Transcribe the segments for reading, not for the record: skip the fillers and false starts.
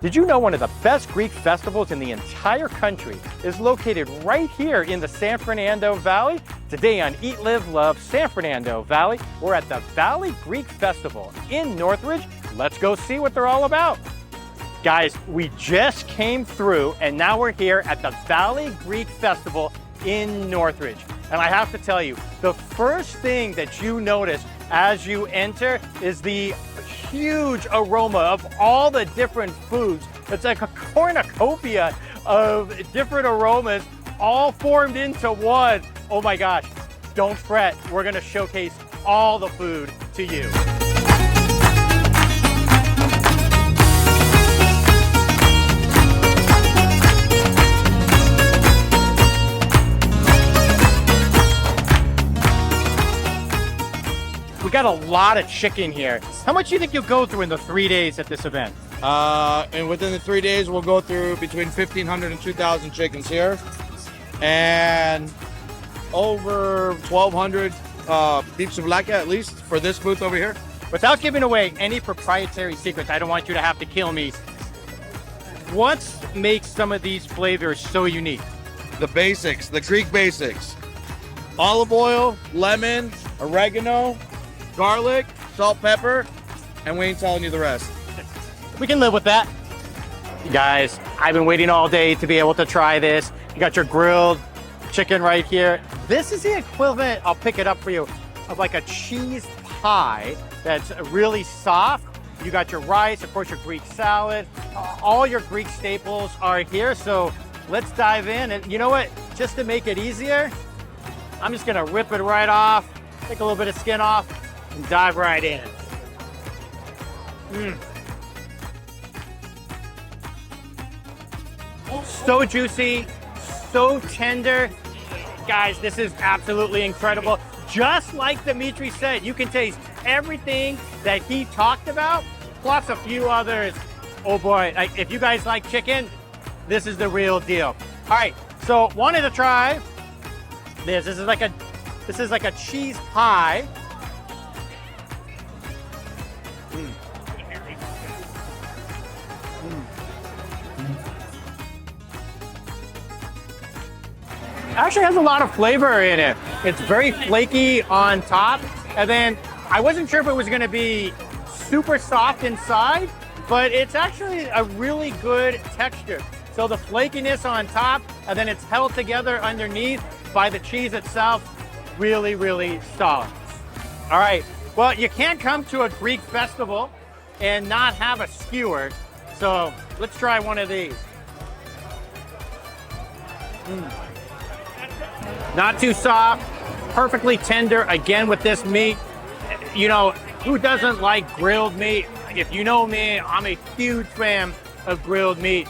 Did you know one of the best Greek festivals in the entire country is located right here in the San Fernando Valley? Today on Eat, Live, Love San Fernando Valley, we're at the Valley Greek Festival in Northridge. Let's go see what they're all about. Guys, we just came through and now we're here at the Valley Greek Festival in Northridge. And I have to tell you, the first thing that you notice as you enter is the huge aroma of all the different foods. It's like a cornucopia of different aromas all formed into one. Oh my gosh, don't fret. We're gonna showcase all the food to you. We got a lot of chicken here. How much do you think you'll go through in the 3 days at this event? And within the 3 days, we'll go through between 1,500 and 2,000 chickens here. And over 1,200 beef souvlaki at least for this booth over here. Without giving away any proprietary secrets, I don't want you to have to kill me. What makes some of these flavors so unique? The basics, the Greek basics. Olive oil, lemon, oregano, garlic, salt, pepper, and we ain't telling you the rest. We can live with that. Guys, I've been waiting all day to be able to try this. You got your grilled chicken right here. This is the equivalent, I'll pick it up for you, of like a cheese pie that's really soft. You got your rice, of course your Greek salad. All your Greek staples are here, so let's dive in. And you know what, just to make it easier, I'm just gonna rip it right off, take a little bit of skin off, and dive right in. So juicy, so tender. Guys, this is absolutely incredible. Just like Dimitri said, you can taste everything that he talked about, plus a few others. Oh boy, if you guys like chicken, this is the real deal. All right, so wanted to try this. This is like a cheese pie. Actually has a lot of flavor in it. It's very flaky on top, and then I wasn't sure if it was going to be super soft inside, but it's actually a really good texture. So the flakiness on top, and then it's held together underneath by the cheese itself. Really, really solid. All right, well, you can't come to a Greek festival and not have a skewer, so let's try one of these. Not too soft, perfectly tender, again with this meat. You know, who doesn't like grilled meat? If you know me, I'm a huge fan of grilled meat.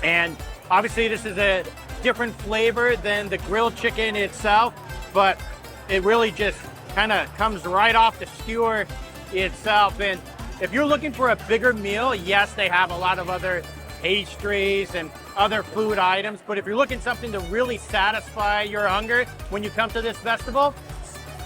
And obviously this is a different flavor than the grilled chicken itself, but it really just kind of comes right off the skewer itself. And if you're looking for a bigger meal, yes, they have a lot of other pastries and other food items, but if you're looking something to really satisfy your hunger when you come to this festival,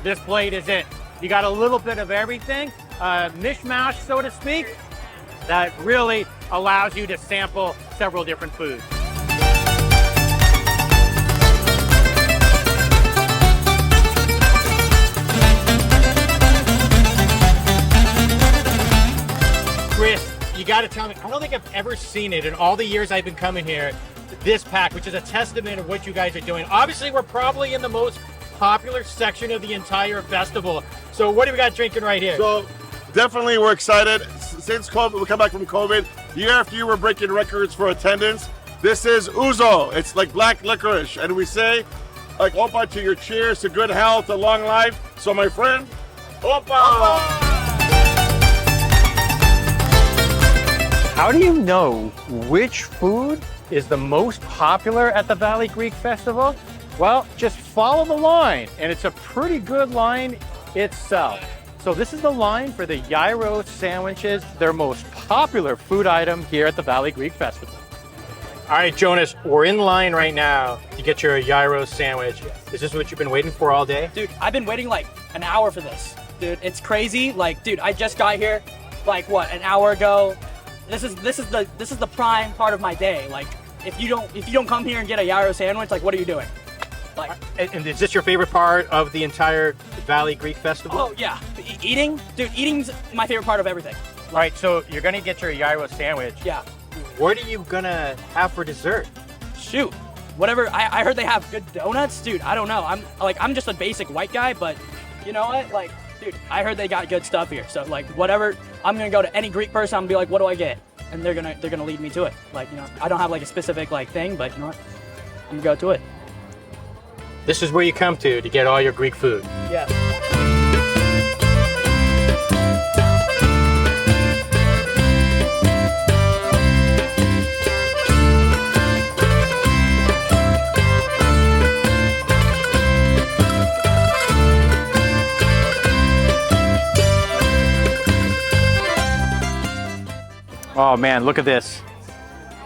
this plate is it. You got a little bit of everything, mishmash, so to speak, that really allows you to sample several different foods. Chris, you got to tell me, I don't think I've ever seen it in all the years I've been coming here, this pack, which is a testament of what you guys are doing. Obviously, we're probably in the most popular section of the entire festival. So what do we got drinking right here? So definitely we're excited. Since COVID, we come back from COVID, year after year we're breaking records for attendance. This is ouzo. It's like black licorice. And we say, like, opa to your cheers to good health, to long life. So my friend, opa! Opa! How do you know which food is the most popular at the Valley Greek Festival? Well, just follow the line, and it's a pretty good line itself. So this is the line for the gyro sandwiches, their most popular food item here at the Valley Greek Festival. All right, Jonas, we're in line right now to get your gyro sandwich. Is this what you've been waiting for all day? Dude, I've been waiting like an hour for this. Dude, it's crazy. Like, dude, I just got here like, what, an hour ago? this is the prime part of my day. Like, if you don't come here and get a gyro sandwich, like, what are you doing? Like, And is this your favorite part of the entire Valley Greek Festival? oh yeah, eating, dude. Eating's my favorite part of everything. All right, so you're gonna get your gyro sandwich. Yeah. What are you gonna have for dessert? Shoot, whatever. I heard they have good donuts, dude. I don't know. I'm just a basic white guy, but you know what? Like, dude, I heard they got good stuff here. So like, whatever. I'm gonna go to any Greek person. I'm gonna be like, what do I get? And they're gonna lead me to it. Like, you know, I don't have like a specific like thing, but you know what? I'm gonna go to it. This is where you come to get all your Greek food. Yeah. Oh man, look at this.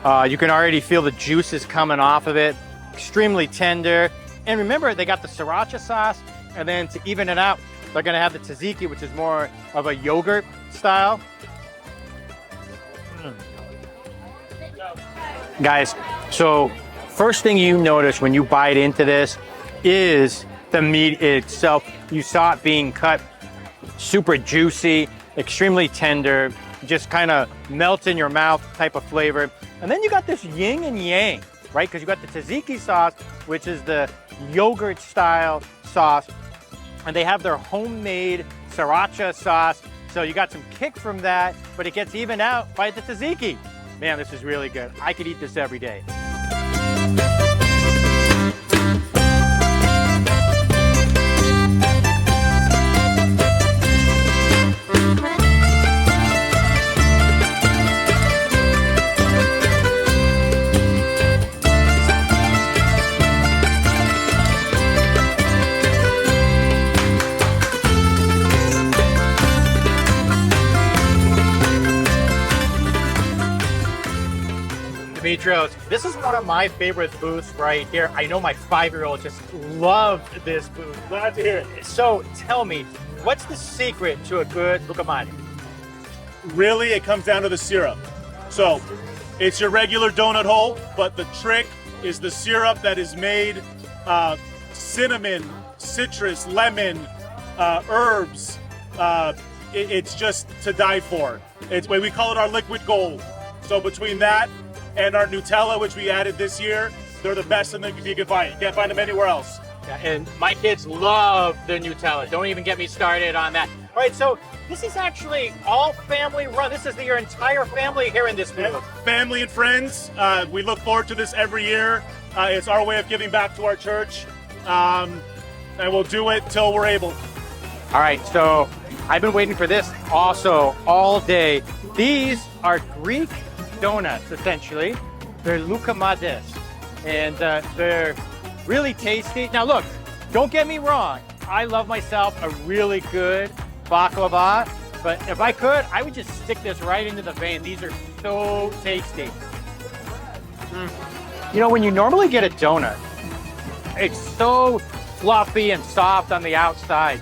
You can already feel the juices coming off of it. Extremely tender. And remember, they got the sriracha sauce, and then to even it out, they're gonna have the tzatziki, which is more of a yogurt style. Guys, so first thing you notice when you bite into this is the meat itself. You saw it being cut super juicy, extremely tender, just kind of melts in your mouth type of flavor. And then you got this yin and yang, right? Because you got the tzatziki sauce, which is the yogurt style sauce, and they have their homemade sriracha sauce. So you got some kick from that, but it gets evened out by the tzatziki. Man, this is really good. I could eat this every day. Demetrios, this is one of my favorite booths right here. I know my 5-year-old just loved this booth. Glad to hear it. So tell me, what's the secret to a good loukoumades? Really, it comes down to the syrup. So it's your regular donut hole, but the trick is the syrup that is made cinnamon, citrus, lemon, herbs. It's just to die for. It's what we call it our liquid gold. So between that and our Nutella, which we added this year, they're the best and you can find. You can't find them anywhere else. Yeah, and my kids love the Nutella. Don't even get me started on that. All right, so this is actually all family run. This is your entire family here in this booth. Family and friends. We look forward to this every year. It's our way of giving back to our church. And we'll do it till we're able. All right, so I've been waiting for this also all day. These are Greek donuts, essentially. They're loukoumades, and they're really tasty. Now look, don't get me wrong. I love myself a really good baklava, but if I could, I would just stick this right into the vein. These are so tasty. You know, when you normally get a donut, it's so fluffy and soft on the outside.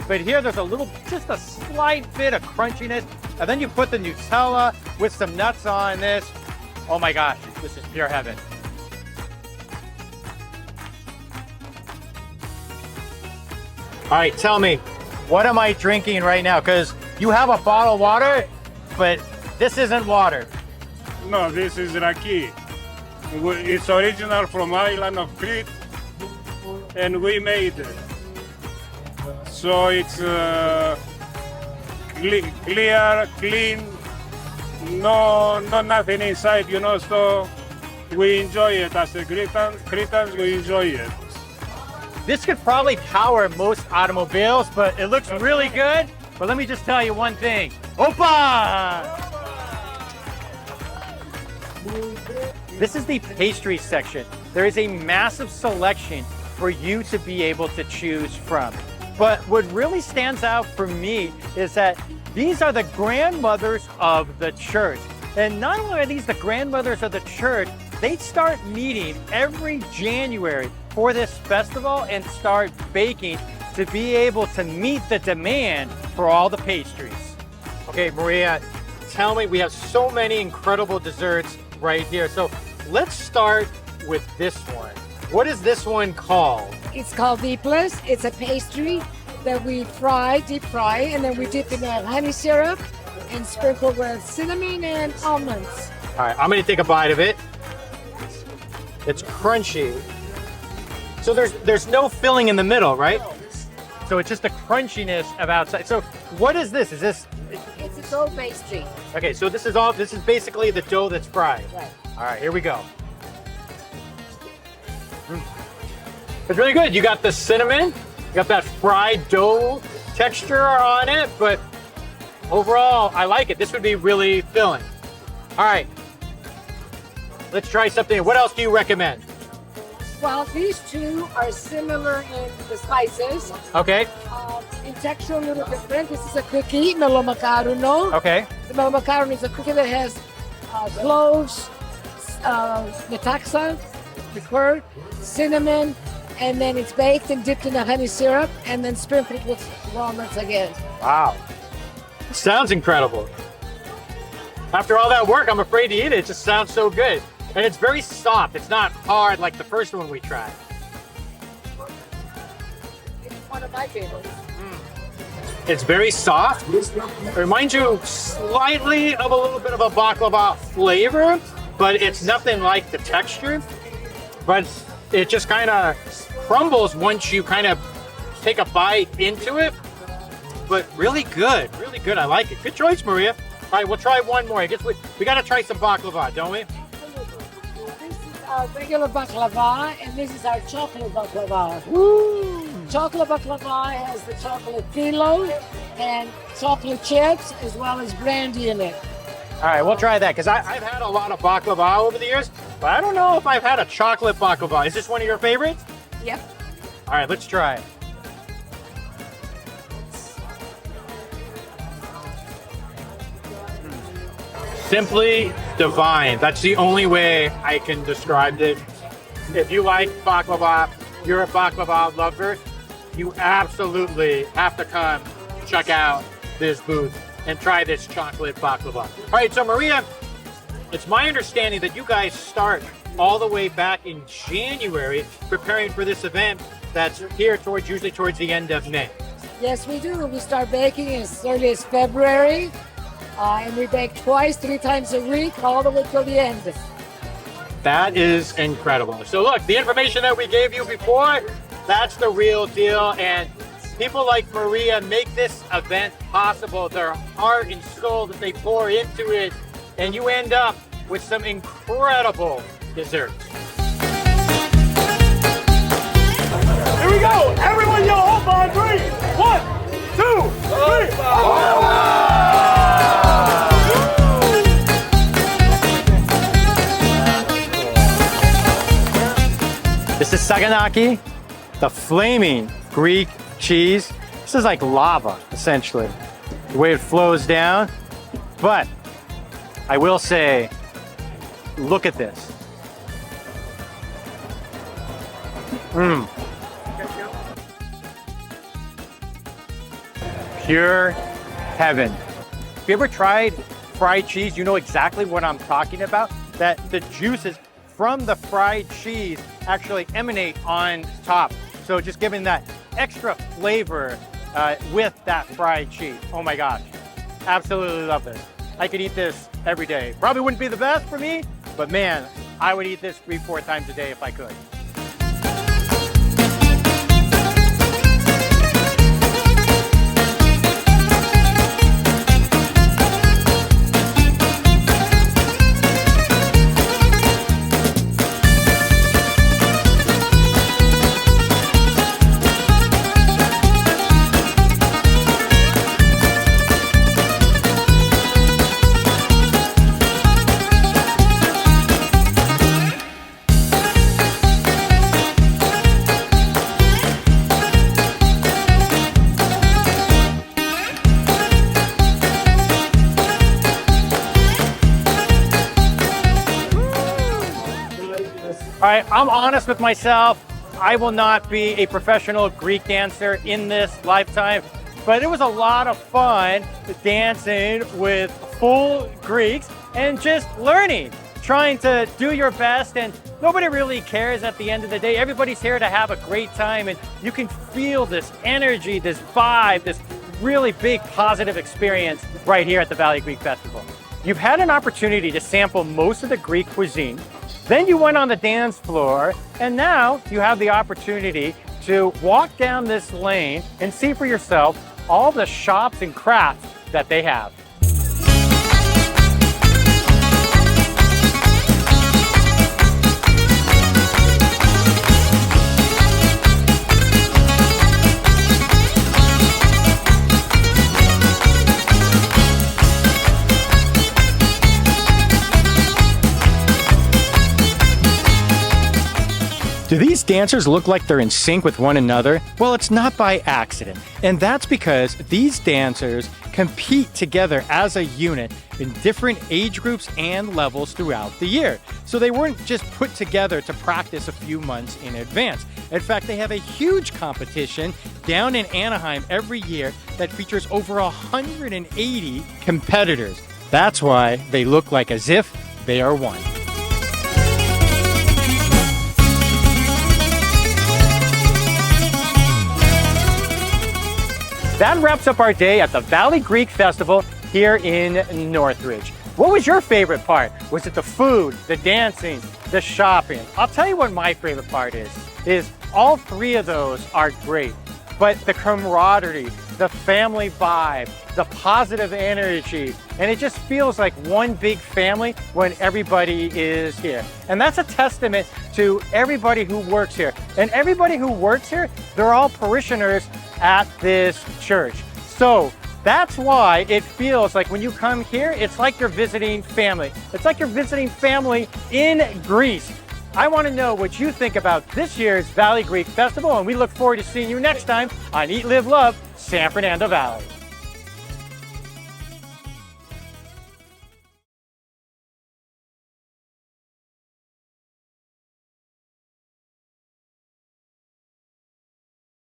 But here there's just a slight bit of crunchiness. And then you put the Nutella with some nuts on this. Oh my gosh, this is pure heaven. All right, tell me, what am I drinking right now? Because you have a bottle of water, but this isn't water. No, this is raki. It's original from island of Crete, and we made it. So it's clear, clean, no nothing inside, you know. So we enjoy it as the Cretans. We enjoy it. This could probably power most automobiles, but it looks really good. But let me just tell you one thing. Opa! This is the pastry section. There is a massive selection for you to be able to choose from. But what really stands out for me is that these are the grandmothers of the church. And not only are these the grandmothers of the church, they start meeting every January for this festival and start baking to be able to meet the demand for all the pastries. Okay, Maria, tell me, we have so many incredible desserts right here. So let's start with this one. What is this one called? It's called Deepless. It's a pastry that we fry, deep fry, and then we dip in a honey syrup and sprinkle with cinnamon and almonds. All right, I'm gonna take a bite of it. It's crunchy. So there's no filling in the middle, right? So it's just the crunchiness of outside. So what is this? Is this? It's a dough pastry. Okay, so this is basically the dough that's fried. Right. All right, here we go. It's really good. You got the cinnamon, you got that fried dough texture on it, but overall, I like it. This would be really filling. All right, let's try something. What else do you recommend? Well, these two are similar in the spices. Okay, In texture, a little different. This is a cookie, melo macarono. okay. The melo macarono is a cookie that has cloves, metaxa, liqueur, cinnamon, and then it's baked and dipped in a honey syrup and then sprinkled with walnuts again. Wow. Sounds incredible. After all that work, I'm afraid to eat it. It just sounds so good. And it's very soft. It's not hard like the first one we tried. It's one of my favorites. It's very soft. It reminds you slightly of a little bit of a baklava flavor, but it's nothing like the texture. But it just kind of crumbles once you kind of take a bite into it. But really good, really good. I like it. Good choice, Maria. All right, we'll try one more. I guess we got to try some baklava, don't we? This is our regular baklava, and this is our chocolate baklava. Woo! Chocolate baklava has the chocolate phyllo and chocolate chips, as well as brandy in it. All right, we'll try that because I've had a lot of baklava over the years, but I don't know if I've had a chocolate baklava. Is this one of your favorites? Yep. All right, let's try it. Simply divine. That's the only way I can describe it. If you like baklava, you're a baklava lover, you absolutely have to come check out this booth and try this chocolate baklava. All right, so Maria, it's my understanding that you guys start all the way back in January preparing for this event that's here usually towards the end of May. Yes, we do. We start baking as early as February, and we bake twice, 3 times a week, all the way till the end. That is incredible. So look, the information that we gave you before, that's the real deal. And people like Maria make this event possible. Their heart and soul that they pour into it. And you end up with some incredible desserts. Here we go. Everyone yell hope on 3. 1, 2, 3. This is saganaki, the flaming Greek cheese. This is like lava, essentially, the way it flows down. But I will say, look at this. Pure heaven. If you ever tried fried cheese, you know exactly what I'm talking about. That the juices from the fried cheese actually emanate on top. So just giving that extra flavor with that fried cheese. Oh my gosh, absolutely love this. I could eat this every day. Probably wouldn't be the best for me, but man, I would eat this 3-4 times a day if I could. All right, I'm honest with myself. I will not be a professional Greek dancer in this lifetime, but it was a lot of fun dancing with full Greeks and just learning, trying to do your best, and nobody really cares at the end of the day. Everybody's here to have a great time, and you can feel this energy, this vibe, this really big positive experience right here at the Valley Greek Festival. You've had an opportunity to sample most of the Greek cuisine, then you went on the dance floor, and now you have the opportunity to walk down this lane and see for yourself all the shops and crafts that they have. Do these dancers look like they're in sync with one another? Well, it's not by accident. And that's because these dancers compete together as a unit in different age groups and levels throughout the year. So they weren't just put together to practice a few months in advance. In fact, they have a huge competition down in Anaheim every year that features over 180 competitors. That's why they look like as if they are one. That wraps up our day at the Valley Greek Festival here in Northridge. What was your favorite part? Was it the food, the dancing, the shopping? I'll tell you what my favorite part is all three of those are great, but the camaraderie, the family vibe, the positive energy, and it just feels like one big family when everybody is here. And that's a testament to everybody who works here. And everybody who works here, they're all parishioners at this church. So that's why it feels like when you come here, it's like you're visiting family. It's like you're visiting family in Greece. I want to know what you think about this year's Valley Greek Festival, and we look forward to seeing you next time on Eat, Live, Love, San Fernando Valley.